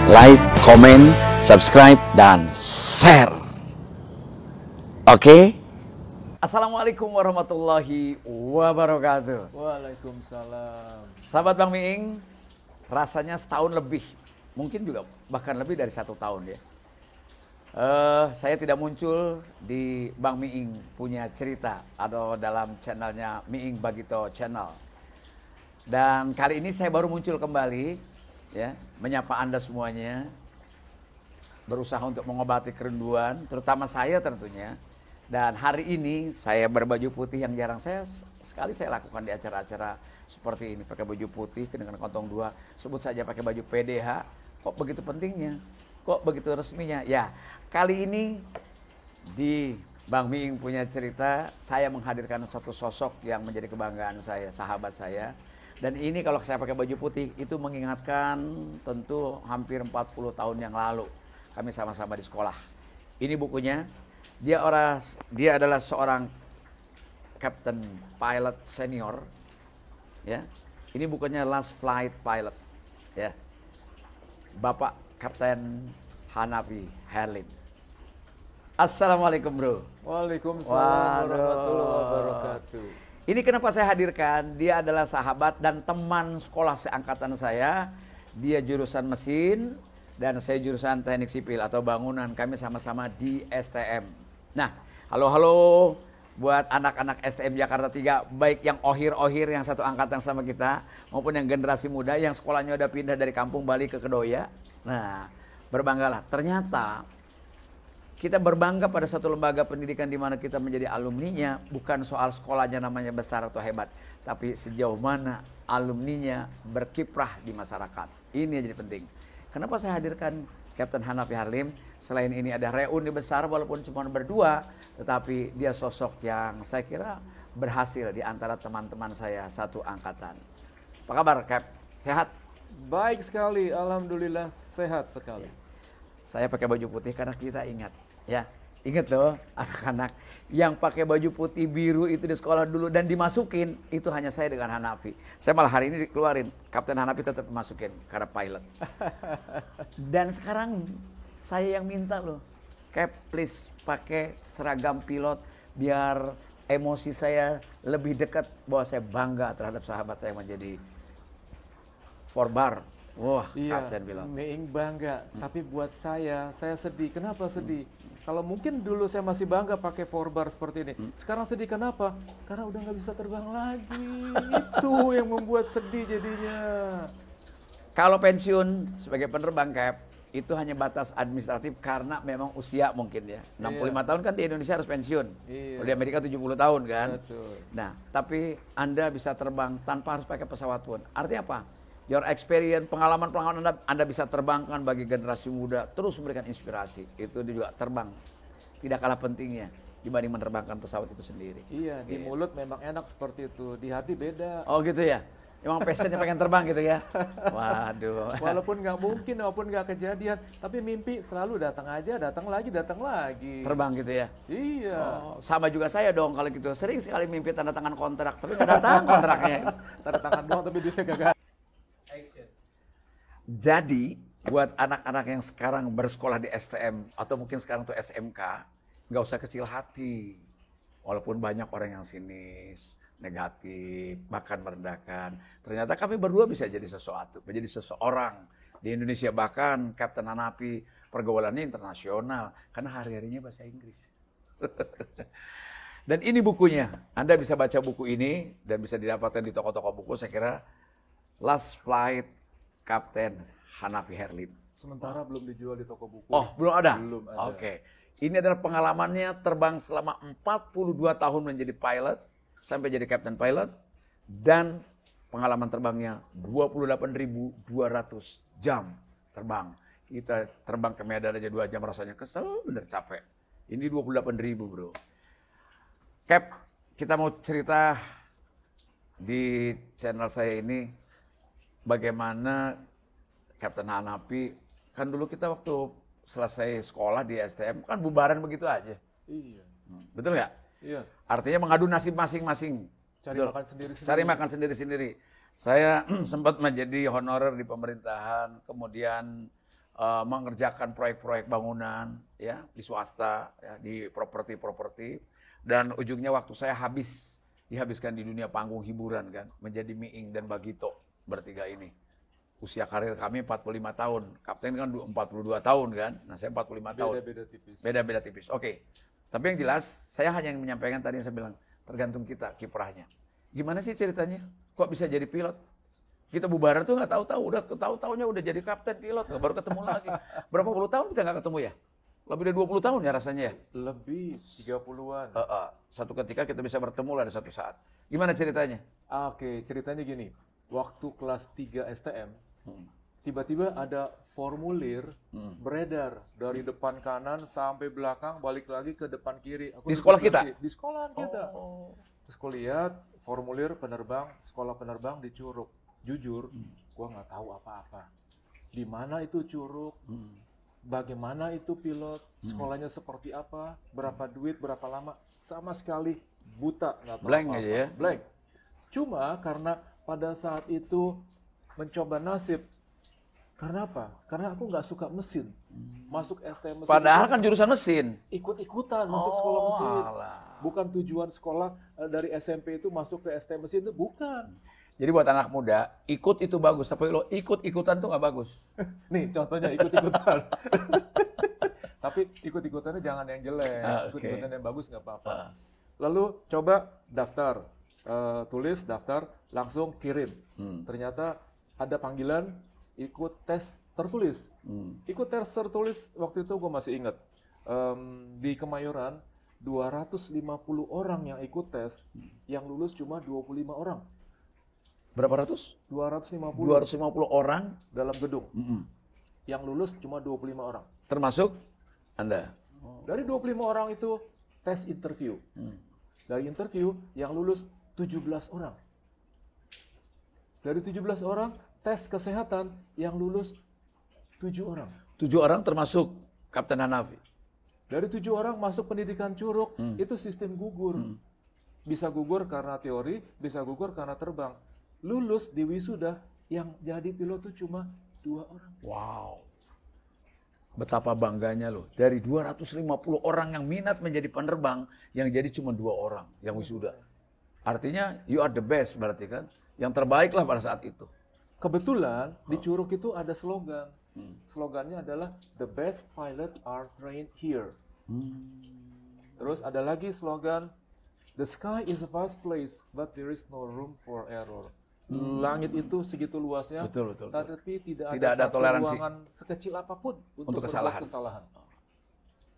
like, komen, subscribe, dan share. Oke? Assalamualaikum warahmatullahi wabarakatuh. Waalaikumsalam. Sahabat Bang Miing, rasanya setahun lebih, mungkin juga bahkan lebih dari 1 tahun ya. Saya tidak muncul di Bang Miing punya cerita atau dalam channelnya Miing Bagito Channel. Dan kali ini saya baru muncul kembali ya, menyapa Anda semuanya, berusaha untuk mengobati kerinduan, terutama saya tentunya. Dan hari ini saya berbaju putih yang jarang sekali saya lakukan di acara-acara seperti ini, pakai baju putih dengan kantong 2, sebut saja pakai baju PDH. Kok begitu pentingnya? Kok begitu resminya? Ya, kali ini di Bang Miing punya cerita, saya menghadirkan satu sosok yang menjadi kebanggaan saya, sahabat saya. Dan ini kalau saya pakai baju putih, itu mengingatkan tentu hampir 40 tahun yang lalu. Kami sama-sama di sekolah. Ini bukunya, dia adalah seorang Captain Pilot Senior. Ya, ini bukunya Last Flight Pilot. Ya, Bapak Kapten Hanafi Herlim. Assalamualaikum bro. Waalaikumsalam warahmatullahi wabarakatuh. Ini kenapa saya hadirkan, dia adalah sahabat dan teman sekolah seangkatan saya. Dia jurusan mesin dan saya jurusan teknik sipil atau bangunan. Kami sama-sama di STM. Nah, halo buat anak-anak STM Jakarta 3, baik yang ohir-ohir yang satu angkatan sama kita, maupun yang generasi muda yang sekolahnya udah pindah dari kampung balik ke Kedoya. Nah, berbanggalah. Ternyata kita berbangga pada satu lembaga pendidikan di mana kita menjadi alumninya, bukan soal sekolahnya namanya besar atau hebat, tapi sejauh mana alumninya berkiprah di masyarakat. Ini yang jadi penting. Kenapa saya hadirkan Kapten Hanafi Herlim? Selain ini ada reuni besar walaupun cuma berdua, tetapi dia sosok yang saya kira berhasil di antara teman-teman saya satu angkatan. Apa kabar, Cap? Sehat? Baik sekali, alhamdulillah sehat sekali. Saya pakai baju putih karena kita ingat, ya, ingat loh anak-anak yang pakai baju putih biru itu di sekolah dulu dan dimasukin itu hanya saya dengan Hanafi. Saya malah hari ini dikeluarin, Kapten Hanafi tetap masukin karena pilot. Dan sekarang saya yang minta loh, Cap please pakai seragam pilot biar emosi saya lebih dekat bahwa saya bangga terhadap sahabat saya menjadi Forbar. Wah, Iya, Kapten pilot. Miing bangga, tapi buat saya sedih. Kenapa sedih? Kalau mungkin dulu saya masih bangga pakai Forbar seperti ini. Sekarang sedih kenapa? Karena udah nggak bisa terbang lagi. Itu yang membuat sedih jadinya. Kalau pensiun sebagai penerbang, Cap, itu hanya batas administratif karena memang usia mungkin ya. 65 tahun kan di Indonesia harus pensiun. Iya. Kalau di Amerika 70 tahun kan. Betul. Nah, tapi Anda bisa terbang tanpa harus pakai pesawat pun. Artinya apa? Your experience, pengalaman Anda bisa terbangkan bagi generasi muda, terus memberikan inspirasi. Itu juga terbang. Tidak kalah pentingnya dibanding menerbangkan pesawat itu sendiri. Iya, di mulut memang enak seperti itu, di hati beda. Oh gitu ya? Emang passionnya pengen terbang gitu ya? Waduh. Walaupun nggak mungkin, walaupun nggak kejadian, tapi mimpi selalu datang aja, datang lagi. Terbang gitu ya? Iya. Oh, sama juga saya dong kalau gitu. Sering sekali mimpi tanda tangan kontrak, tapi nggak datang kontraknya. Tanda tangan doang tapi duitnya gagal. Jadi buat anak-anak yang sekarang bersekolah di STM atau mungkin sekarang tuh SMK, nggak usah kecil hati. Walaupun banyak orang yang sinis, negatif, bahkan merendahkan. Ternyata kami berdua bisa jadi sesuatu, menjadi seseorang di Indonesia. Bahkan Kapten Hanafi pergaulannya internasional karena hari-harinya bahasa Inggris. Dan ini bukunya. Anda bisa baca buku ini dan bisa didapatkan di toko-toko buku. Saya kira Last Flight Kapten Hanafi Herlim. Sementara belum dijual di toko buku. Oh, belum ada? Belum ada. Oke. Ini adalah pengalamannya terbang selama 42 tahun menjadi pilot, sampai jadi Captain Pilot, dan pengalaman terbangnya 28.200 jam terbang. Kita terbang ke Medan aja 2 jam rasanya kesel, bener capek. Ini 28.000 bro. Cap, kita mau cerita di channel saya ini, bagaimana Kapten Hanafi, kan dulu kita waktu selesai sekolah di STM, kan bubaran begitu aja. Iya. Betul nggak? Iya. Artinya mengadu nasib masing-masing. Cari Betul. makan sendiri-sendiri. Cari makan sendiri-sendiri. Saya sempat menjadi honorer di pemerintahan, kemudian mengerjakan proyek-proyek bangunan ya di swasta, ya, di properti, dan ujungnya waktu saya dihabiskan di dunia panggung hiburan kan, menjadi Miing dan Bagito bertiga ini. Usia karir kami 45 tahun, kapten kan 42 tahun kan, nah saya 45 tahun. Beda-beda tipis. Beda-beda tipis, oke. Tapi yang jelas, saya hanya yang menyampaikan tadi yang saya bilang, tergantung kita kiprahnya. Gimana sih ceritanya? Kok bisa jadi pilot? Kita bubaran tuh nggak tahu-tahu, tahu-taunya udah jadi kapten pilot, baru ketemu lagi. Berapa puluh tahun kita nggak ketemu ya? Lebih dari 20 tahun ya rasanya ya? Lebih, 30-an. Satu ketika kita bisa bertemu lah di satu saat. Gimana ceritanya? Oke, ceritanya gini. Waktu kelas 3 STM, tiba-tiba ada formulir beredar dari depan kanan sampai belakang, balik lagi ke depan kiri. Aku Di sekolah kita? Di sekolah kita. Terus aku lihat formulir penerbang, sekolah penerbang di Curug. Jujur, gua nggak tahu apa-apa. Di mana itu Curug? Bagaimana itu pilot? Sekolahnya seperti apa? Berapa duit? Berapa lama? Sama sekali buta, nggak tahu Blank apa-apa. aja ya? Blank. Cuma karena pada saat itu mencoba nasib. Karena apa? Karena aku nggak suka mesin. Masuk STM mesin. Padahal kan jurusan mesin. Ikut-ikutan masuk sekolah mesin. Alah. Bukan tujuan sekolah dari SMP itu masuk ke STM mesin itu bukan. Jadi buat anak muda, ikut itu bagus, tapi lo ikut-ikutan tuh nggak bagus. Nih contohnya ikut-ikutan. Tapi ikut-ikutannya jangan yang jelek, ikut-ikutan yang bagus nggak apa-apa. Lalu coba daftar, tulis daftar, langsung kirim. Ternyata ada panggilan ikut tes tertulis. Ikut tes tertulis waktu itu gue masih ingat. Di Kemayoran 250 orang yang ikut tes, yang lulus cuma 25 orang. Berapa ratus? 250 orang dalam gedung. Yang lulus cuma 25 orang. Termasuk Anda. Dari 25 orang itu tes interview. Dari interview yang lulus 17 orang. Dari 17 orang tes kesehatan yang lulus 7 orang. 7 orang termasuk Kapten Hanafi. Dari 7 orang masuk pendidikan Curug, itu sistem gugur. Bisa gugur karena teori, bisa gugur karena terbang. Lulus di wisuda yang jadi pilot itu cuma 2 orang. Wow. Betapa bangganya loh. Dari 250 orang yang minat menjadi penerbang, yang jadi cuma 2 orang yang wisuda. Artinya you are the best berarti kan. Yang terbaik lah pada saat itu. Kebetulan di Curug itu ada slogan. Slogannya adalah the best pilot are trained here. Terus ada lagi slogan the sky is a vast place but there is no room for error. Langit itu segitu luasnya, Betul. tapi tidak ada satu toleransi ruangan sekecil apapun untuk kesalahan.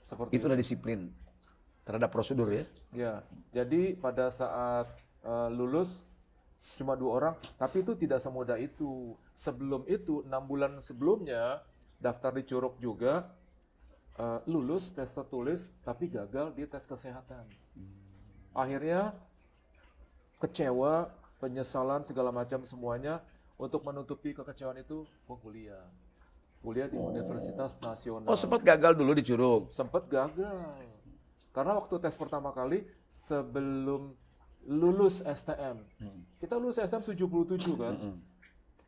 Seperti Itulah disiplin terhadap prosedur ya. Ya, jadi pada saat lulus cuma 2 orang, tapi itu tidak semudah itu. Sebelum itu, 6 bulan sebelumnya, daftar di Curug juga, lulus tes tertulis, tapi gagal di tes kesehatan. Akhirnya, kecewa, penyesalan, segala macam semuanya, untuk menutupi kekecewaan itu, gue kuliah. Kuliah di Universitas Nasional. Oh, sempat gagal dulu di Curug. Sempat gagal. Karena waktu tes pertama kali, sebelum lulus STM. Kita lulus STM 77 kan.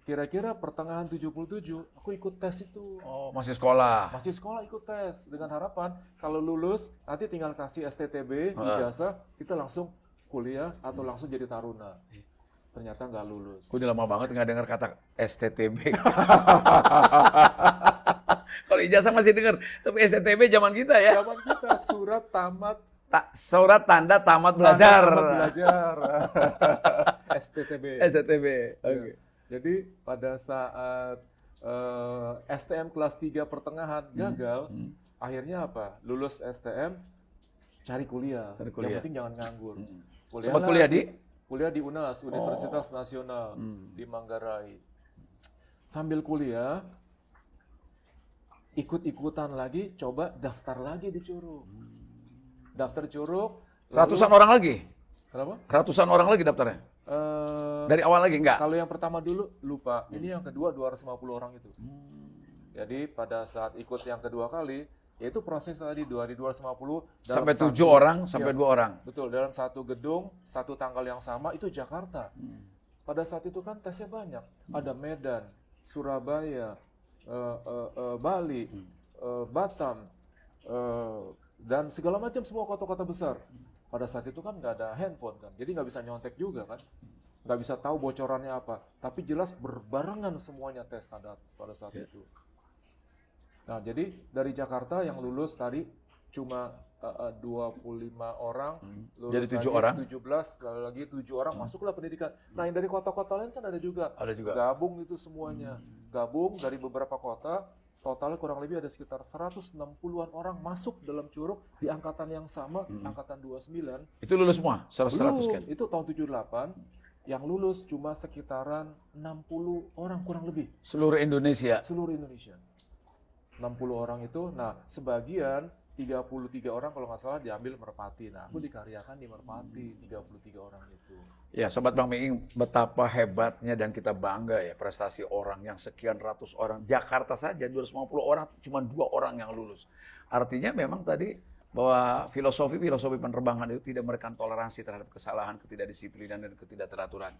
Kira-kira pertengahan 77, aku ikut tes itu. Oh, masih sekolah. Masih sekolah ikut tes. Dengan harapan, kalau lulus, nanti tinggal kasih STTB, ijazah, kita langsung kuliah atau langsung jadi taruna. Ternyata nggak lulus. Gue udah lama banget nggak dengar kata STTB. Kalau ijazah masih dengar, tapi STTB zaman kita ya. Zaman kita, surat tamat. Surat tanda tamat belajar. STTB. STTB. Oke. Jadi pada saat STM kelas 3 pertengahan gagal, akhirnya apa? Lulus STM, cari kuliah. Yang penting jangan nganggur. Sempat kuliah di? Kuliah di UNAS, Universitas Nasional di Manggarai. Sambil kuliah, ikut-ikutan lagi, coba daftar lagi di Curug. Daftar Curug. Ratusan orang lagi? Kenapa? Ratusan orang lagi daftarnya? Dari awal lagi enggak? Kalau yang pertama dulu lupa, ini yang kedua 250 orang itu. Jadi pada saat ikut yang kedua kali, yaitu proses tadi 250 sampai 7 orang, sampai 2 orang. Betul, dalam satu gedung, satu tanggal yang sama, itu Jakarta. Pada saat itu kan tesnya banyak. Ada Medan, Surabaya, Bali, Batam, dan segala macam semua kota-kota besar. Pada saat itu kan nggak ada handphone kan, jadi nggak bisa nyontek juga kan, nggak bisa tahu bocorannya apa. Tapi jelas berbarengan semuanya tes pada saat itu. Nah, jadi dari Jakarta yang lulus tadi cuma 25 orang, lulus Jadi 7 lagi orang. 17, lalu lagi 7 orang masuklah pendidikan. Nah, yang dari kota-kota lain kan ada juga. Ada juga. Gabung itu semuanya. Gabung dari beberapa kota, totalnya kurang lebih ada sekitar 160-an orang masuk dalam Curug di angkatan yang sama, angkatan 29. Itu lulus semua, 100 kan? Belum, itu tahun 78. Yang lulus cuma sekitaran 60 orang kurang lebih. Seluruh Indonesia. Seluruh Indonesia. 60 orang itu, nah sebagian 33 orang kalau nggak salah diambil Merpati. Nah, aku dikaryakan di Merpati, 33 orang itu. Ya, Sobat Bang Miing, betapa hebatnya dan kita bangga ya prestasi orang yang sekian ratus orang. Jakarta saja 250 orang, cuma 2 orang yang lulus. Artinya memang tadi bahwa filosofi penerbangan itu tidak memberikan toleransi terhadap kesalahan, ketidakdisiplinan, dan ketidakteraturan.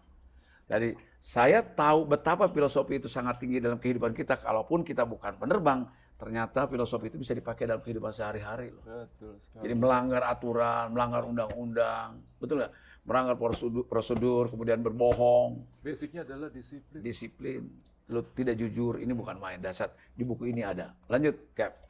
Jadi saya tahu betapa filosofi itu sangat tinggi dalam kehidupan kita. Kalaupun kita bukan penerbang, ternyata filosofi itu bisa dipakai dalam kehidupan sehari-hari loh. Betul sekali. Jadi melanggar aturan, melanggar undang-undang, betul nggak? Melanggar prosedur, kemudian berbohong. Basicnya adalah disiplin. Disiplin, lu tidak jujur, ini bukan main dasar. Di buku ini ada. Lanjut, Cap.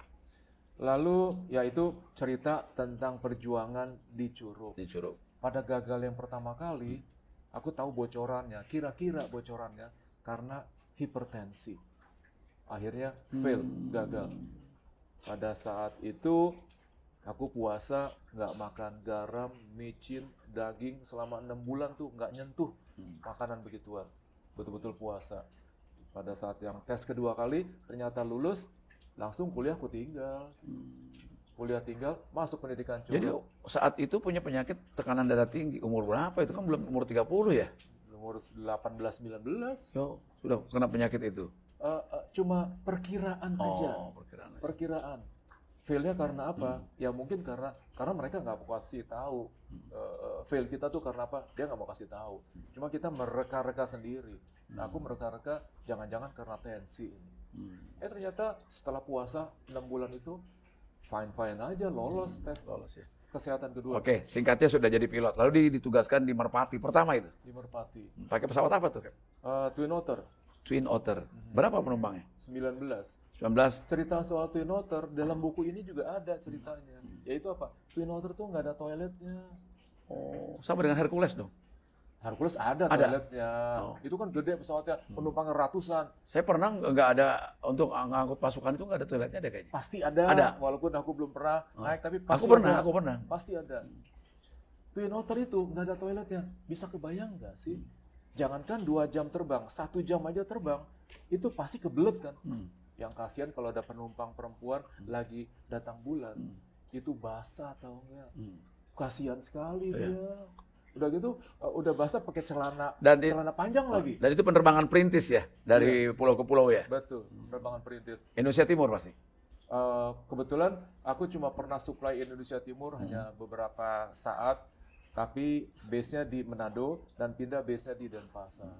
Lalu yaitu cerita tentang perjuangan di Curug. Di Curug. Pada gagal yang pertama kali, aku tahu bocorannya, kira-kira bocorannya karena hipertensi. Akhirnya fail, gagal. Pada saat itu aku puasa, nggak makan garam, micin, daging selama 6 bulan tuh nggak nyentuh makanan begituan. Betul-betul puasa. Pada saat yang tes kedua kali ternyata lulus, langsung kuliah aku tinggal. Kuliah tinggal, masuk pendidikan Curug. Jadi saat itu punya penyakit tekanan darah tinggi. Umur berapa? Itu kan belum umur 30 ya? Umur 18-19. Yo, sudah kena penyakit itu. Cuma perkiraan aja. Oh, perkiraan aja. Perkiraan. Failnya karena apa? Ya mungkin karena mereka nggak mau kasih tahu. Fail kita tuh karena apa? Dia nggak mau kasih tahu. Cuma kita mereka-reka sendiri. Nah, aku mereka-reka jangan-jangan karena tensi ini. Ternyata setelah puasa 6 bulan itu fine-fine aja, lolos tes. Lolos ya. Kesehatan kedua. Oke, singkatnya sudah jadi pilot. Lalu ditugaskan di Merpati pertama itu. Di Merpati. Pakai pesawat apa tuh, Cap? Twin Otter. Twin Otter. Berapa penumpangnya? 19. 19. Cerita soal Twin Otter dalam buku ini juga ada ceritanya. Yaitu apa? Twin Otter tuh nggak ada toiletnya. Oh, sama dengan Hercules dong. Hercules ada toiletnya. Itu kan gede pesawatnya, penumpangnya ratusan. Saya pernah nggak ada untuk ngangkut pasukan itu nggak ada toiletnya deh kayaknya. Pasti ada. Ada. Walaupun aku belum pernah naik, tapi pasti Aku pernah. Pasti ada. Twin Otter itu nggak ada toiletnya. Bisa kebayang nggak sih? Jangankan 2 jam terbang, 1 jam aja terbang, itu pasti kebelet kan. Yang kasihan kalau ada penumpang perempuan lagi datang bulan, itu basah atau enggak. Kasihan sekali dia. Udah gitu, udah basah pakai celana panjang lagi. Dan itu penerbangan perintis ya, dari pulau ke pulau ya? Betul, penerbangan perintis. Indonesia Timur pasti? Kebetulan aku cuma pernah supply Indonesia Timur hanya beberapa saat, tapi base-nya di Manado dan pindah base-nya di Denpasar.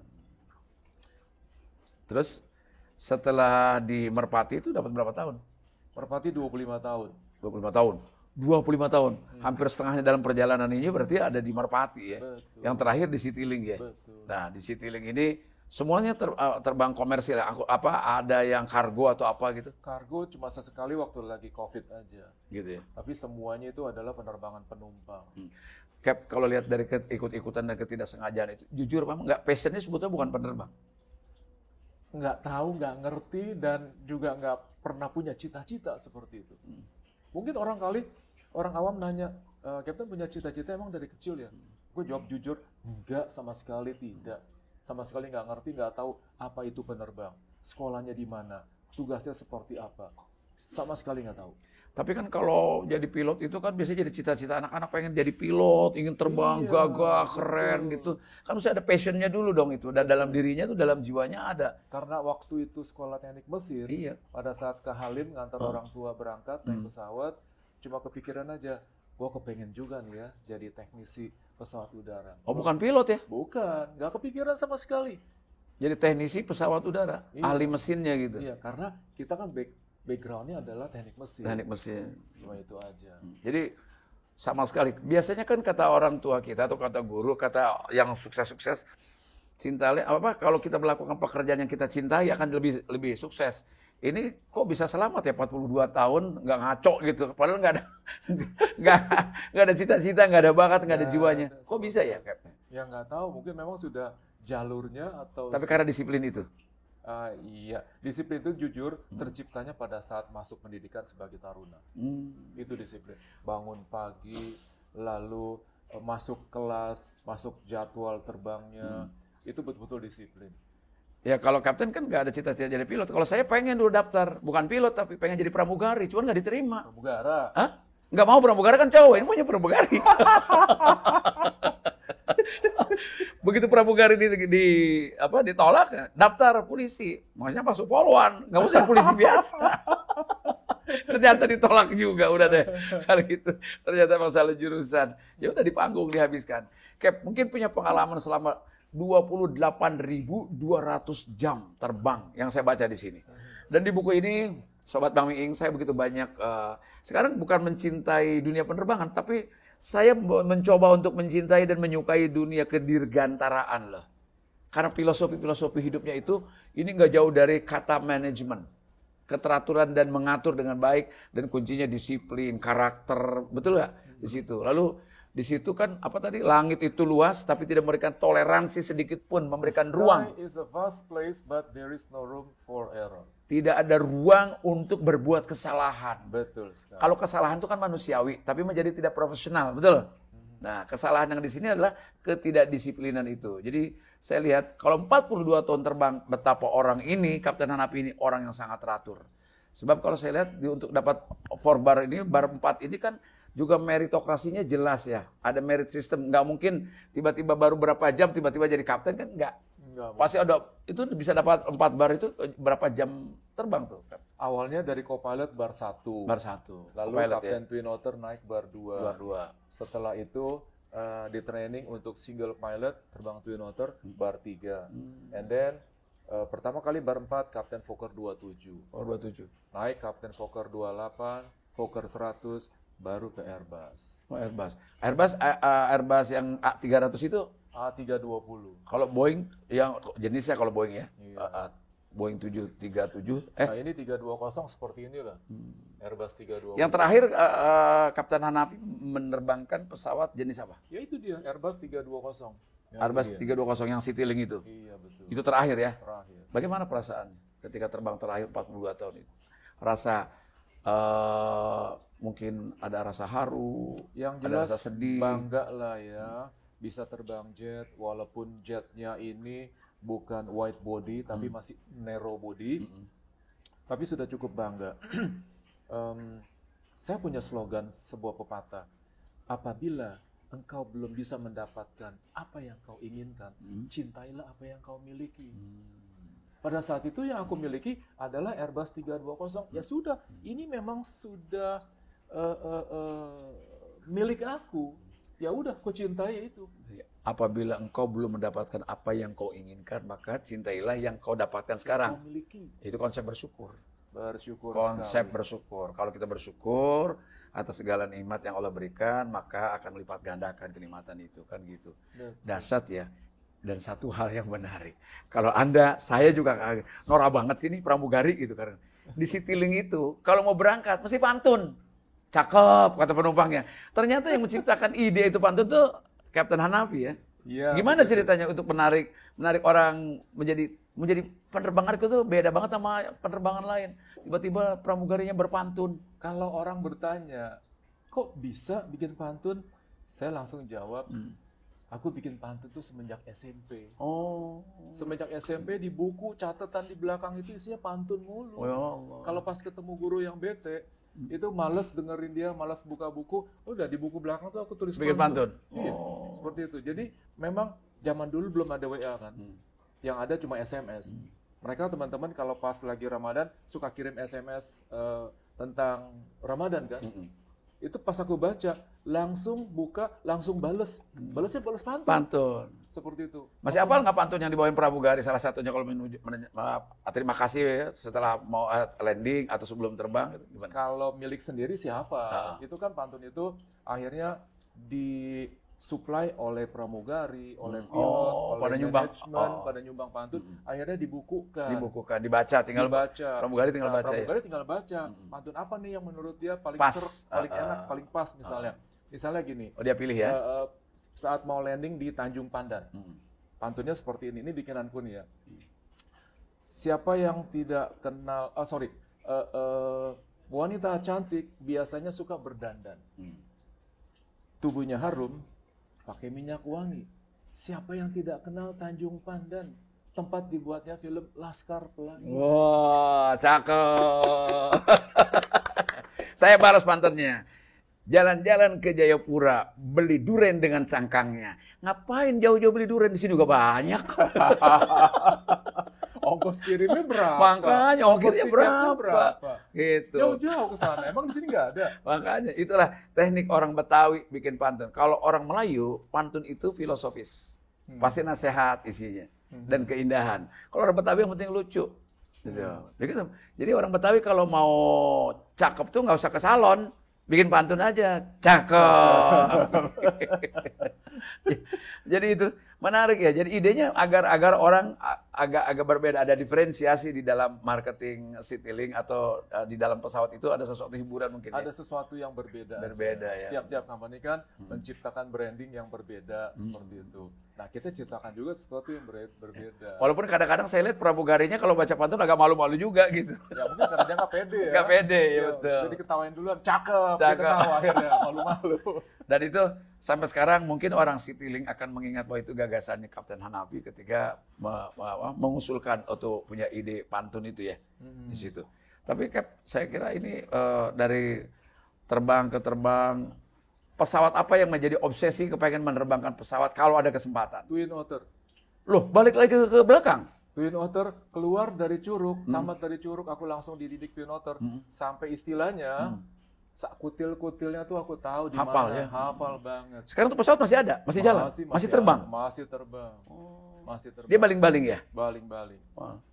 Terus setelah di Merpati itu dapat berapa tahun? Merpati 25 tahun. 25 tahun. 25 tahun. Hampir setengahnya dalam perjalanan ini berarti ada di Merpati ya. Betul. Yang terakhir di Citylink ya. Betul. Nah, di Citylink ini semuanya terbang komersil ya. Ada yang kargo atau apa gitu? Kargo cuma sesekali waktu lagi COVID aja. Gitu ya. Tapi semuanya itu adalah penerbangan penumpang. Cap, kalau lihat dari ikut-ikutan dan ketidaksengajaan itu, jujur memang nggak, passionnya sebetulnya bukan penerbang. Nggak tahu, nggak ngerti, dan juga nggak pernah punya cita-cita seperti itu. Mungkin orang awam nanya, Captain punya cita-cita emang dari kecil ya? Gue jawab jujur, enggak, sama sekali tidak. Sama sekali nggak ngerti, nggak tahu apa itu penerbang. Sekolahnya di mana, tugasnya seperti apa. Sama sekali nggak tahu. Tapi kan kalau jadi pilot itu kan biasanya jadi cita-cita anak-anak pengen jadi pilot, ingin terbang, gagah, keren gitu. Kan mesti ada passionnya dulu dong itu. Dan dalam dirinya tuh, dalam jiwanya ada. Karena waktu itu sekolah teknik mesin, pada saat ke Halim ngantar orang tua berangkat naik pesawat, cuma kepikiran aja, gue kepengen juga nih ya jadi teknisi pesawat udara. Oh, bukan pilot ya? Bukan, nggak kepikiran sama sekali. Jadi teknisi pesawat udara, Iya. ahli mesinnya gitu. Iya, karena kita kan background-nya adalah teknik mesin. Teknik mesin. Cuma itu aja. Jadi sama sekali. Biasanya kan kata orang tua kita atau kata guru, kata yang sukses-sukses, kalau kita melakukan pekerjaan yang kita cintai akan lebih sukses. Ini kok bisa selamat ya 42 tahun nggak ngaco gitu. Padahal nggak ada nggak ada cita-cita, nggak ada bakat, nggak ada jiwanya. Kok bisa ya? Ya nggak tahu, mungkin memang sudah jalurnya atau... Tapi karena disiplin itu. Iya, disiplin itu jujur terciptanya pada saat masuk pendidikan sebagai taruna. Itu disiplin. Bangun pagi, lalu masuk kelas, masuk jadwal terbangnya, itu betul-betul disiplin. Ya kalau kapten kan nggak ada cita-cita jadi pilot. Kalau saya pengen dulu daftar, bukan pilot tapi pengen jadi pramugari, cuman nggak diterima. Pramugara. Hah? Nggak mau pramugara kan cowok, ini maunya pramugari. Begitu pramugari ditolak, daftar polisi. Makanya masuk poluan, nggak usah polisi biasa. Ternyata ditolak juga, udah deh. Kali itu ternyata masalah jurusan. Ya udah di panggung dihabiskan. Cap mungkin punya pengalaman selama 28.200 jam terbang yang saya baca di sini. Dan di buku ini, Sobat Bang Miing, saya begitu banyak. Sekarang bukan mencintai dunia penerbangan, tapi saya mencoba untuk mencintai dan menyukai dunia kedirgantaraan loh. Karena filosofi hidupnya itu, ini nggak jauh dari kata manajemen. Keteraturan dan mengatur dengan baik, dan kuncinya disiplin, karakter, betul nggak? Di situ. Lalu di situ kan langit itu luas tapi tidak memberikan toleransi sedikit pun, memberikan ruang. The sky is a vast place but there is no room for error. Tidak ada ruang untuk berbuat kesalahan. Betul sekali. Kalau kesalahan itu kan manusiawi tapi menjadi tidak profesional, betul? Nah, kesalahan yang di sini adalah ketidakdisiplinan itu. Jadi saya lihat kalau 42 tahun terbang, betapa orang ini, Kapten Hanafi ini orang yang sangat teratur. Sebab kalau saya lihat untuk dapat 4 bar ini, bar 4 ini kan juga meritokrasinya jelas ya. Ada merit system. Nggak mungkin tiba-tiba baru berapa jam tiba-tiba jadi kapten kan nggak. Pasti ada, itu bisa dapat 4 bar itu berapa jam terbang tuh? Awalnya dari co-pilot bar 1. Bar 1. Lalu kapten Twin Otter naik bar 2. Bar 2. Setelah itu di training untuk single pilot terbang Twin Otter bar 3. And then pertama kali bar 4 Kapten Fokker 27. Oh, 27. Naik Kapten Fokker 28, Fokker 100, baru ke Airbus. Oh, Airbus. Airbus yang A300 itu A320. kalau Boeing yang jenisnya kalau Boeing ya. Iya. Boeing 737. Nah, ini 320 seperti ini lah. Airbus 320. Yang terakhir Kapten Hanafi menerbangkan pesawat jenis apa? Ya itu dia, Airbus 320. Airbus 320 yang Citylink itu. Iya, betul. Itu terakhir ya. Terakhir. Bagaimana perasaan ketika terbang terakhir 42 tahun itu? Rasa mungkin ada rasa haru, Yang ada jelas rasa sedih. bangga lah ya, bisa terbang jet walaupun jetnya ini bukan wide body tapi masih narrow body. Tapi sudah cukup bangga. Saya punya slogan sebuah pepatah. Apabila engkau belum bisa mendapatkan apa yang kau inginkan, cintailah apa yang kau miliki. Pada saat itu yang aku miliki adalah Airbus 320. Ya sudah, ini memang sudah milik aku. Ya udah, aku cintai itu. Apabila engkau belum mendapatkan apa yang kau inginkan, maka cintailah yang kau dapatkan sekarang. Kau miliki. Itu konsep bersyukur. Bersyukur Konsep sekali. bersyukur. Kalau kita bersyukur atas segala nikmat yang Allah berikan, maka akan melipat gandakan kenikmatan itu, kan gitu. Dahsyat ya. Dan satu hal yang menarik, kalau saya juga kaget, norak banget sih ini pramugari gitu karena di Citylink itu kalau mau berangkat mesti pantun, cakep kata penumpangnya. Ternyata yang menciptakan ide itu pantun tuh Kapten Hanafi ya. Ya, Gimana ceritanya untuk menarik orang menjadi penerbangan itu beda banget sama penerbangan lain. Tiba-tiba pramugarinya berpantun. Kalau orang bertanya, kok bisa bikin pantun? Saya langsung jawab, aku bikin pantun tuh semenjak SMP. Oh. Semenjak SMP di buku catatan di belakang itu isinya pantun mulu. Oh ya Allah. Kalau pas ketemu guru yang bete, itu males dengerin dia, malas buka buku, udah di buku belakang tuh aku tulis Bikin pantun. Iya, seperti itu. Jadi memang zaman dulu belum ada WA kan. Yang ada cuma SMS. Mereka teman-teman kalau pas lagi Ramadan suka kirim SMS tentang Ramadan kan. Itu pas aku baca, langsung buka, langsung bales. Balesnya bales pantun. Pantun. seperti itu. Masih hafal nggak pantun yang dibawain pramugari salah satunya kalau terima kasih ya, setelah mau landing atau sebelum terbang gitu, gimana? Kalau milik sendiri sih hafal. Itu kan pantun itu akhirnya disuplai oleh pramugari, oleh pilot, oleh pada nyumbang. manajemen, pada nyumbang pantun, akhirnya dibukukan. Dibaca, tinggal dibaca. pramugari tinggal baca pramugari ya. tinggal baca. Pantun apa nih yang menurut dia paling Pas. paling enak, paling pas misalnya. Misalnya gini. Oh, dia pilih ya. Saat mau landing di Tanjung Pandan. Pantunnya seperti ini bikinanku nih ya. Siapa yang tidak kenal, wanita cantik biasanya suka berdandan. Tubuhnya harum, pakai minyak wangi. Siapa yang tidak kenal Tanjung Pandan? Tempat dibuatnya film Laskar Pelangi. Wah, cakep. Saya balas pantunnya. Jalan-jalan ke Jayapura, beli duren dengan cangkangnya. Ngapain jauh-jauh beli duren? Di sini juga banyak. Ongkos kirimnya berapa? Makanya ongkosnya tiketnya berapa? Gitu. Jauh-jauh ke sana. Emang di sini nggak ada? Makanya itulah teknik orang Betawi bikin pantun. Kalau orang Melayu, pantun itu filosofis. Pasti nasihat isinya dan keindahan. Kalau orang Betawi yang penting lucu. Gitu. Begitu. Jadi orang Betawi kalau mau cakep tuh nggak usah ke salon. Bikin pantun aja, cakep. Jadi itu menarik ya. Jadi idenya agar orang agak berbeda, ada diferensiasi di dalam marketing Citylink atau di dalam pesawat itu ada sesuatu hiburan mungkin. Ada sesuatu yang berbeda. Berbeda ya. Tiap-tiap company kan menciptakan branding yang berbeda seperti itu. Nah, kita ciptakan juga sesuatu yang berbeda. Walaupun kadang-kadang saya lihat pramugarinya kalau baca pantun agak malu-malu juga gitu. Ya mungkin karena dia nggak pede ya. Nggak pede, ya betul. Jadi ketawain duluan, cakep. Dia ketawa akhirnya, malu-malu. Dan itu sampai sekarang mungkin orang Citylink akan mengingat bahwa itu gagasannya Kapten Hanafi ketika mengusulkan atau punya ide pantun itu ya di situ. Tapi Cap, saya kira ini dari terbang ke terbang, pesawat apa yang menjadi obsesi kepengen menerbangkan pesawat kalau ada kesempatan? Twin Otter. Loh, balik lagi ke belakang. Twin Otter keluar dari Curug, tamat dari Curug, aku langsung dididik Twin Otter. Sampai istilahnya, kutil-kutilnya tuh aku tahu di Hafal mana. ya? Hafal banget. Sekarang tuh pesawat masih ada? Masih jalan? Masih terbang? Masih terbang. Masih terbang. Dia baling-baling ya? Baling-baling.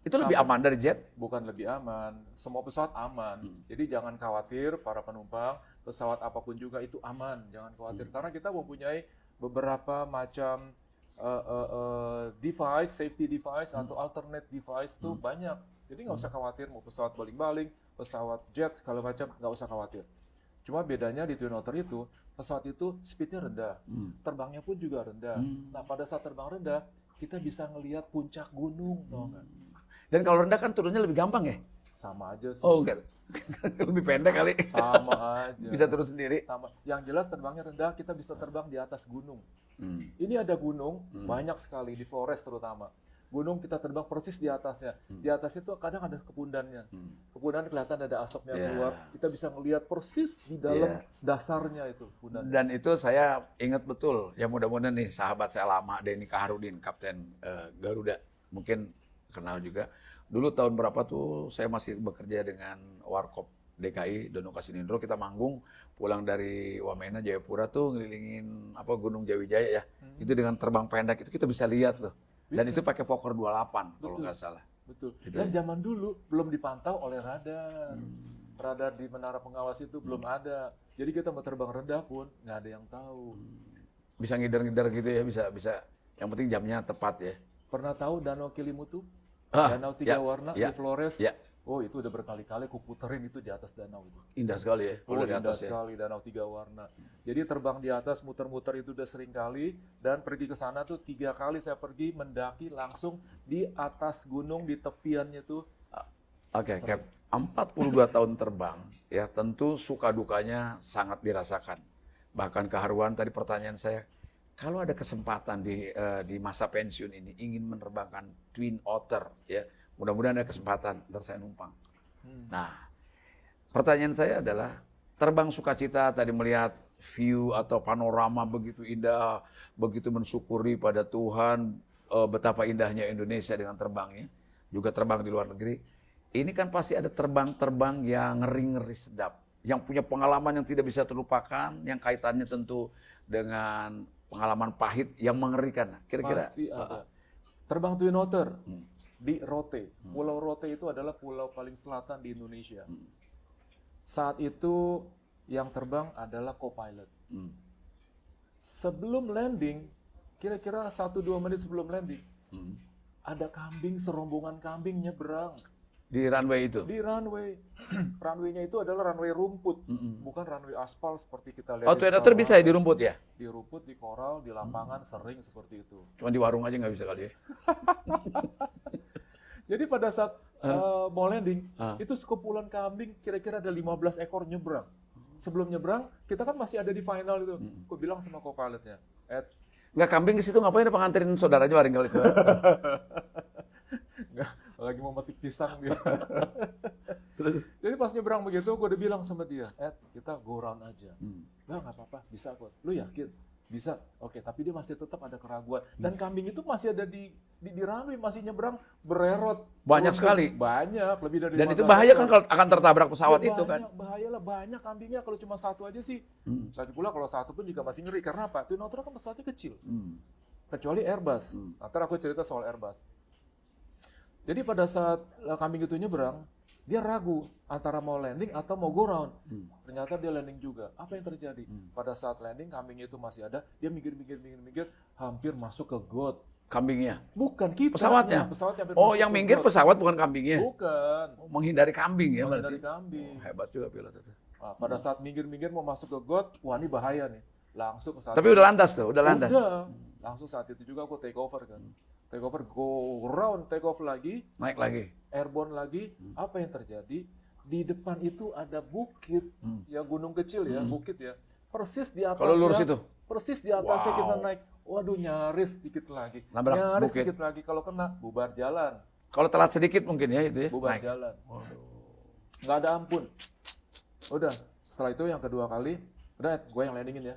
Itu lebih aman dari jet? Bukan lebih aman, semua pesawat aman. Jadi jangan khawatir para penumpang, pesawat apapun juga itu aman, jangan khawatir. Karena kita mempunyai beberapa macam device, safety device atau alternate device itu banyak. Jadi nggak usah khawatir mau pesawat baling-baling, pesawat jet, segala macam, nggak usah khawatir. Cuma bedanya di Twin Otter itu, pesawat itu speednya rendah, terbangnya pun juga rendah. Nah pada saat terbang rendah, kita bisa ngelihat puncak gunung, tau nggak? Dan kalau rendah kan turunnya lebih gampang ya? Sama aja sih. Oh enggak, lebih pendek kali. Sama aja. Bisa turun sendiri. Sama. Yang jelas terbangnya rendah, kita bisa terbang di atas gunung. Ini ada gunung, banyak sekali, di Flores terutama. Gunung kita terbang persis di atasnya. Di atas itu kadang ada kepundannya. Kepundan kelihatan ada asapnya keluar. Kita bisa melihat persis di dalam dasarnya itu. Kepundannya. Dan itu saya ingat betul. Ya mudah-mudahan nih sahabat saya lama, Denny Kaharudin, Kapten Garuda. Mungkin kenal juga. Dulu tahun berapa tuh saya masih bekerja dengan Warkop DKI, Dono Kasinindro. Kita manggung pulang dari Wamena, Jayapura tuh ngelilingin Gunung Jawijaya ya. Itu dengan terbang pendek itu kita bisa lihat loh. Dan itu pakai Fokker 28 kalau nggak salah. Betul. Dan zaman dulu belum dipantau oleh radar. Radar di menara pengawas itu belum ada. Jadi kita mau terbang rendah pun nggak ada yang tahu. Bisa ngider-ngider gitu ya, bisa. Yang penting jamnya tepat ya. Pernah tahu Danau Kilimutu? Danau 3 warna di Flores? Ya. Oh itu udah berkali-kali aku puterin itu di atas danau itu. Indah sekali ya. Oh indah sekali Danau 3 warna. Jadi terbang di atas muter-muter itu udah sering kali. Dan pergi ke sana tuh 3 kali saya pergi mendaki langsung di atas gunung di tepiannya tuh. Oke, Cap. 42 tahun terbang. Ya tentu suka dukanya sangat dirasakan. Bahkan keharuan tadi pertanyaan saya. Kalau ada kesempatan di masa pensiun ini ingin menerbangkan Twin Otter ya. Mudah-mudahan ada kesempatan, ntar saya numpang. Nah, pertanyaan saya adalah, terbang sukacita tadi melihat view atau panorama begitu indah, begitu mensyukuri pada Tuhan, betapa indahnya Indonesia dengan terbangnya, juga terbang di luar negeri. Ini kan pasti ada terbang-terbang yang ngeri-ngeri sedap, yang punya pengalaman yang tidak bisa terlupakan, yang kaitannya tentu dengan pengalaman pahit yang mengerikan? Kira-kira. Pasti ada. Terbang Twin Otter di Rote. Pulau Rote itu adalah pulau paling selatan di Indonesia. Saat itu yang terbang adalah co-pilot. Sebelum landing, kira-kira 1-2 menit sebelum landing, ada kambing, serombongan kambing nyebrang. Di runway itu? Di runway. Runway-nya itu adalah runway rumput, bukan runway aspal seperti kita lihat. Oh, Twin Otter bisa ya di rumput ya? Di rumput, di koral, di lapangan sering seperti itu. Cuma di warung aja nggak bisa kali ya? Jadi pada saat mau landing, itu sekumpulan kambing kira-kira ada 15 ekor nyebrang. Sebelum nyebrang, kita kan masih ada di final itu. Aku bilang sama co-pilotnya, Ed, Nggak, kambing ke situ ngapain? Apa nganterin saudaranya waring kali itu? nggak, lagi mau metik pisang dia. Jadi pas nyebrang begitu, gue udah bilang sama dia, Ed, kita go round aja. Nggak apa-apa, bisa kok. Lu yakin? Bisa. Oke, tapi dia masih tetap ada keraguan. Dan kambing itu masih ada di runway, masih nyebrang, bererot. Banyak sekali. Banyak, lebih dari Dan itu 15 bahaya ekor. kan kalau akan tertabrak pesawat Ya, itu kan? Bahaya lah, banyak kambingnya. Kalau cuma satu aja sih. Lagi pula kalau satu pun juga masih ngeri. Karena apa? Twin Otter kan pesawatnya kecil. Kecuali Airbus. Ntar aku cerita soal Airbus. Jadi pada saat kambing itu nyebrang, dia ragu antara mau landing atau mau go round. Ternyata dia landing juga. Apa yang terjadi? Pada saat landing, kambingnya itu masih ada. Dia minggir, hampir masuk ke got. Kambingnya? Bukan kita. Pesawatnya? Pesawatnya hampir Oh, masuk yang ke minggir got. pesawat bukan kambingnya? Bukan. Oh, menghindari kambing ya berarti? Dari kambing. Oh, hebat juga pilot itu. Nah, pada saat minggir mau masuk ke got, wah ini bahaya nih. Langsung saat Tapi udah landas tuh, udah landas? Udah. Langsung saat itu juga aku take over kan. Take over, go round, take off lagi. Naik lagi? Airborne lagi. Apa yang terjadi? Di depan itu ada bukit. Ya gunung kecil ya, bukit ya. Persis di atasnya. Kalau lurus itu? Persis di atasnya Wow. kita naik. Waduh, nyaris dikit lagi. Nabrak Nyaris bukit. dikit lagi. Kalau kena, bubar jalan. Kalau telat sedikit mungkin ya itu ya? Bubar Naik. jalan. Nggak ada ampun. Udah, setelah itu yang kedua kali, udah gue yang landingin ya.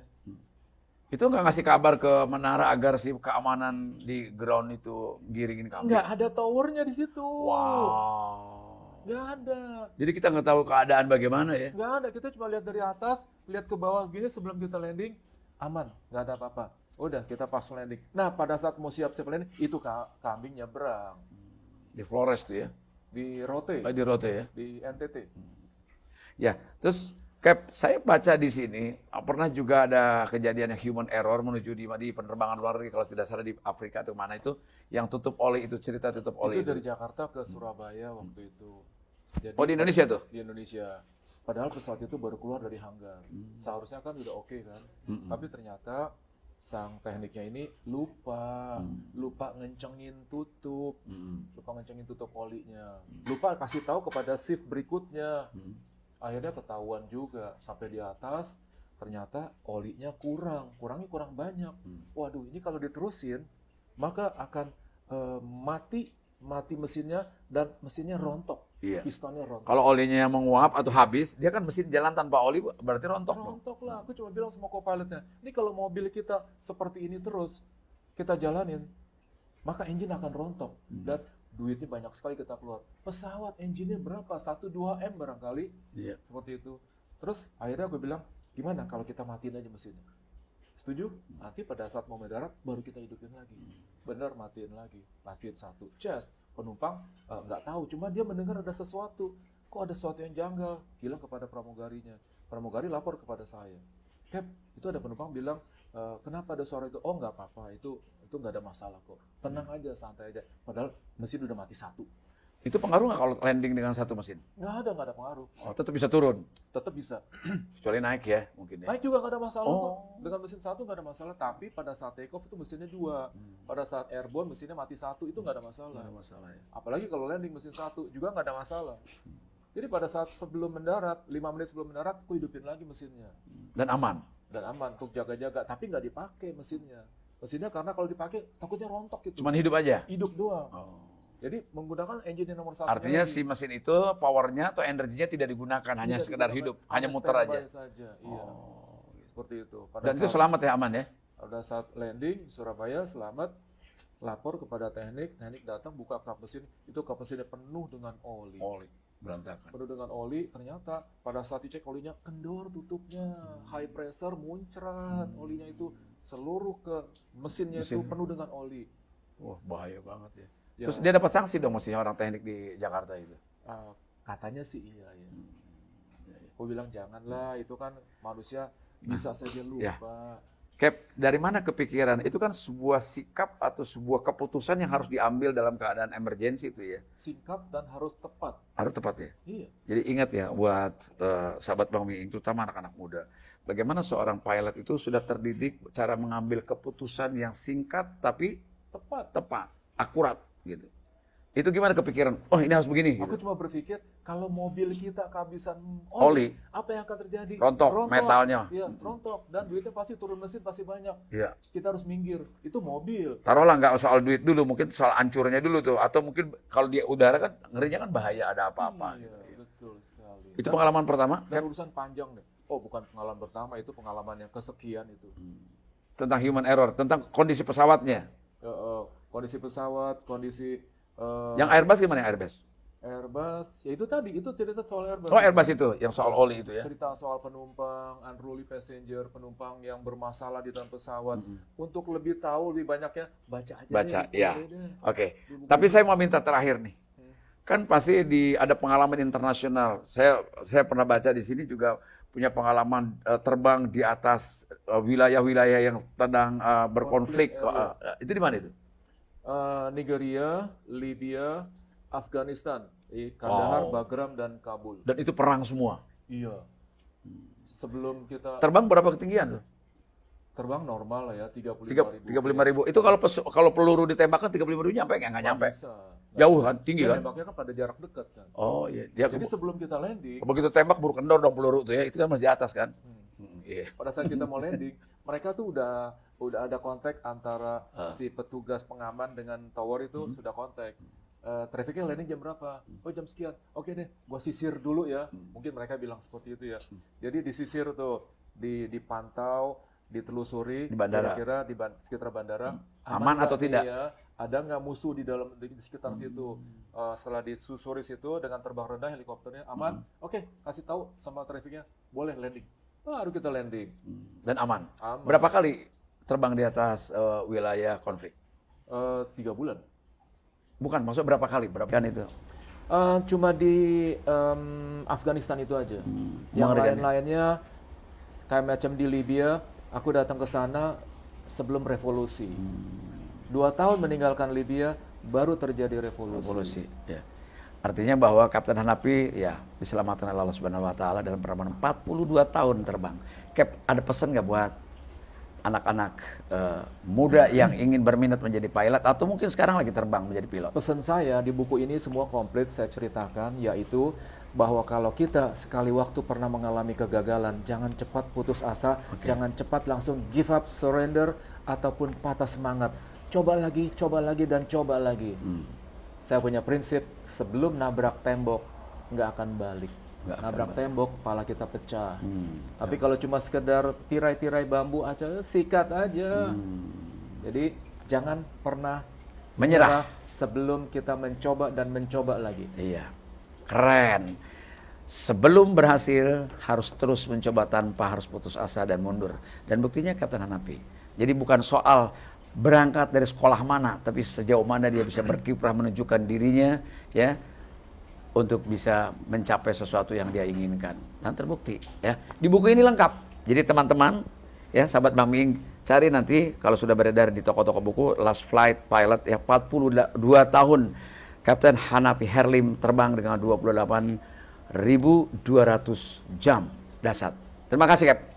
Itu nggak ngasih kabar ke menara agar si keamanan di ground itu giringin kambing? Nggak ada towernya di situ. Wow. Nggak ada. Jadi kita nggak tahu keadaan bagaimana ya? Nggak ada. Kita cuma lihat dari atas, lihat ke bawah gini sebelum kita landing, aman, nggak ada apa-apa. Udah, kita pas landing. Nah, pada saat mau siap-siap landing, itu kambing nyebrang. Di Flores tuh ya? Di Rote, Di Rote ya? di NTT. Ya, terus Cap, saya baca di sini pernah juga ada kejadian yang human error menuju di penerbangan luar negeri kalau tidak salah di Afrika atau mana itu yang tutup oli itu cerita tutup oli Itu dari Jakarta ke Surabaya waktu itu. Jadi, Oh, di Indonesia tuh? Di Indonesia. Padahal pesawat itu baru keluar dari hanggar. Seharusnya kan udah oke kan. Tapi ternyata sang tekniknya ini lupa ngencengin tutup, lupa ngencengin tutup olinya, lupa kasih tahu kepada shift berikutnya. Akhirnya ketahuan juga sampai di atas ternyata olinya kurangnya kurang banyak. Waduh, ini kalau diterusin maka akan mati mesinnya dan mesinnya rontok. Iya. Pistonnya rontok. Kalau olinya yang menguap atau habis, dia kan mesin jalan tanpa oli berarti rontok dong. Rontok lah. Aku cuma bilang sama co-pilotnya, ini kalau mobil kita seperti ini terus kita jalanin, maka engine akan rontok dan duitnya banyak sekali kita keluar. Pesawat engine-nya berapa? 1-2 M barangkali. Iya. Seperti itu. Terus akhirnya aku bilang, gimana kalau kita matiin aja mesinnya? Setuju? Nanti pada saat mau mendarat baru kita hidupin lagi. Benar, matiin lagi. Matiin satu. Just penumpang nggak tahu, cuma dia mendengar ada sesuatu. Kok ada sesuatu yang janggal? Bilang kepada pramugarinya. Pramugari lapor kepada saya. Cap, itu ada penumpang bilang, kenapa ada suara itu? Oh, nggak apa-apa, itu nggak ada masalah kok. Tenang aja, santai aja. Padahal mesin udah mati satu. Itu pengaruh nggak kalau landing dengan satu mesin? Nggak ada pengaruh. Oh, tetap bisa turun? Tetap bisa. Kecuali naik ya mungkin ya? Naik juga nggak ada masalah kok. Oh. Dengan mesin satu nggak ada masalah, tapi pada saat take off itu mesinnya 2. Pada saat airborne mesinnya mati 1, itu nggak ada masalah. Nggak ada masalah ya? Apalagi kalau landing mesin 1 juga nggak ada masalah. Jadi pada saat sebelum mendarat, 5 menit sebelum mendarat, aku hidupin lagi mesinnya. Dan aman? Dan aman untuk jaga-jaga, tapi nggak dipakai mesinnya. Mesinnya karena kalau dipakai takutnya rontok gitu. Cuman hidup aja? Hidup doang. Oh. Jadi menggunakan engine yang nomor 1. Artinya si mesin itu powernya atau energinya tidak digunakan, hanya sekedar hidup, hanya muter aja? Saja, iya. Oh. Seperti itu. Dan itu selamat ya, aman ya? Pada saat landing Surabaya selamat, lapor kepada teknik datang buka kap mesin, itu kap mesinnya penuh dengan oli. Oli, berantakan. Penuh dengan oli, ternyata pada saat dicek olinya kendor tutupnya, high pressure muncrat, olinya itu seluruh ke mesinnya itu penuh dengan oli. Wah, bahaya banget ya. Ya. Terus dia dapat sanksi dong mestinya orang teknik di Jakarta itu. Katanya sih iya ya. Aku bilang janganlah, itu kan manusia bisa saja lupa. Ya. Cap, dari mana kepikiran? Itu kan sebuah sikap atau sebuah keputusan yang harus diambil dalam keadaan emergensi itu ya. Singkat dan harus tepat. Harus tepat ya. Iya. Jadi ingat ya buat sahabat Bang Miing, terutama anak-anak muda. Bagaimana seorang pilot itu sudah terdidik cara mengambil keputusan yang singkat tapi tepat, akurat gitu. Itu gimana kepikiran? Oh ini harus begini. Aku Gitu. cuma berpikir kalau mobil kita kehabisan Oli. apa yang akan terjadi? Rontok metalnya. Iya, rontok dan duitnya pasti turun mesin pasti banyak. Iya. Kita harus minggir. Itu mobil. Taruhlah nggak soal duit dulu, mungkin soal hancurnya dulu tuh. Atau mungkin kalau dia udara kan ngerinya kan bahaya ada apa-apa. Iya, Gitu. betul sekali. Itu pengalaman pertama? Dan urusan panjang deh. Oh, bukan pengalaman pertama, itu pengalaman yang kesekian itu. Tentang human error, tentang kondisi pesawatnya. Kondisi pesawat, kondisi Yang Airbus gimana yang Airbus? Airbus, ya itu tadi, itu cerita soal Airbus. Oh Airbus itu, yang soal oli itu ya? Cerita soal penumpang, unruly passenger, penumpang yang bermasalah di dalam pesawat. Untuk lebih tahu, lebih banyaknya, baca aja. Baca, deh, ya. deh. Oke. Tapi saya mau minta terakhir nih. Kan pasti ada pengalaman internasional. Saya pernah baca di sini juga punya pengalaman terbang di atas wilayah-wilayah yang sedang berkonflik. Itu di mana itu? Nigeria, Libya, Afghanistan, Kandahar, Bagram, dan Kabul. Dan itu perang semua? Iya. Sebelum kita terbang berapa ketinggian tuh? Terbang normal lah ya, 35.000. Itu kalau peluru ditembakkan 35.000 nyampe nggak nyampe? Bisa. Jauh kan, tinggi kan? Tembaknya kan pada jarak dekat kan. Oh iya. Jadi sebelum kita landing, begitu tembak buru kendor dong peluru tuh ya, itu kan masih di atas kan? pada saat kita mau landing, mereka tuh udah ada kontak antara si petugas pengaman dengan tower itu sudah kontak. Trafficnya landing jam berapa? Oh jam sekian. Oke deh, gua sisir dulu ya. Mungkin mereka bilang seperti itu ya. Jadi disisir tuh, dipantau, ditelusuri di bandara, kira-kira di sekitar bandara aman atau tidak? Ya, ada nggak musuh di sekitar situ? Setelah disusuri situ dengan terbang rendah helikopternya aman. Oke, kasih tahu sama trafficnya boleh landing. Baru kita landing. Dan aman. Aman. Berapa kali terbang di atas wilayah konflik? 3 bulan. Bukan, maksud berapa kali? Berapa kan itu? Cuma di Afghanistan itu aja. Yang lain-lainnya kayak macam di Libya, aku datang ke sana sebelum revolusi. 2 tahun meninggalkan Libya, baru terjadi revolusi. Ya. Artinya bahwa Kapten Hanafi ya diselamatkan oleh Allah Subhanahu Wa Taala dalam perjalanan 42 tahun terbang. Cap, ada pesan nggak buat anak-anak muda yang ingin berminat menjadi pilot atau mungkin sekarang lagi terbang menjadi pilot? Pesan saya di buku ini semua komplit saya ceritakan, yaitu bahwa kalau kita sekali waktu pernah mengalami kegagalan, jangan cepat putus asa, jangan cepat langsung give up, surrender, ataupun patah semangat. Coba lagi, dan coba lagi. Saya punya prinsip, sebelum nabrak tembok, nggak akan balik. Nabrak tembok, kepala kita pecah. Tapi kalau cuma sekedar tirai-tirai bambu aja, sikat aja. Jadi jangan pernah menyerah sebelum kita mencoba dan mencoba lagi. Iya, keren. Sebelum berhasil harus terus mencoba tanpa harus putus asa dan mundur. Dan buktinya Kapten Hanafi. Jadi bukan soal berangkat dari sekolah mana, tapi sejauh mana dia bisa berkiprah menunjukkan dirinya ya untuk bisa mencapai sesuatu yang dia inginkan. Dan terbukti ya. Di buku ini lengkap. Jadi teman-teman ya sahabat Bang Miing cari nanti kalau sudah beredar di toko-toko buku Last Flight Pilot ya 42 tahun Kapten Hanafi Herlim terbang dengan 28.200 jam. Dahsyat. Terima kasih Kap.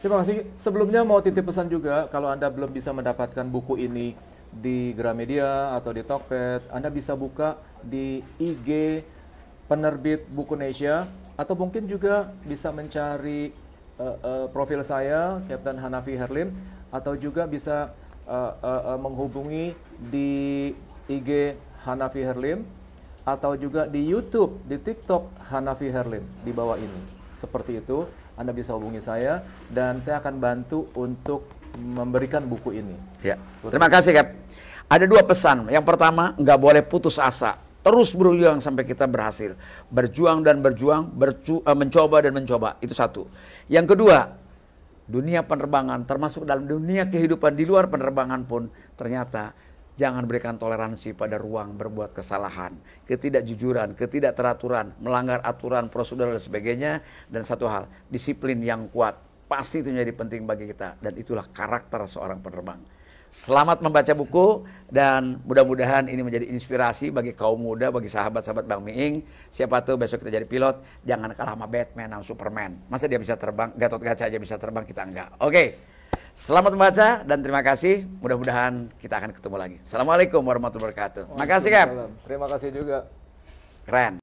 Terima kasih. Sebelumnya mau titip pesan juga, kalau Anda belum bisa mendapatkan buku ini di Gramedia atau di Tokped, Anda bisa buka di IG penerbit Bukunesia, atau mungkin juga bisa mencari profil saya, Kapten Hanafi Herlim, atau juga bisa menghubungi di IG Hanafi Herlim, atau juga di YouTube, di TikTok Hanafi Herlim, di bawah ini. Seperti itu. Anda bisa hubungi saya dan saya akan bantu untuk memberikan buku ini. Ya. Terima kasih Kap. Ada 2 pesan. Yang pertama, nggak boleh putus asa. Terus berjuang sampai kita berhasil. Berjuang dan berjuang, mencoba dan mencoba. Itu 1. Yang kedua, dunia penerbangan, termasuk dalam dunia kehidupan di luar penerbangan pun, ternyata jangan berikan toleransi pada ruang berbuat kesalahan, ketidakjujuran, ketidakteraturan, melanggar aturan, prosedur dan sebagainya. Dan satu hal, disiplin yang kuat pasti itu menjadi penting bagi kita, dan itulah karakter seorang penerbang. Selamat membaca buku, dan mudah-mudahan ini menjadi inspirasi bagi kaum muda, bagi sahabat-sahabat Bang Miing. Siapa tahu besok kita jadi pilot, jangan kalah sama Batman sama Superman. Masa dia bisa terbang, Gatot Kaca aja bisa terbang, kita enggak. Oke, selamat membaca dan terima kasih. Mudah-mudahan kita akan ketemu lagi. Assalamualaikum warahmatullahi wabarakatuh. Makasih, Kap. Terima kasih juga. Keren.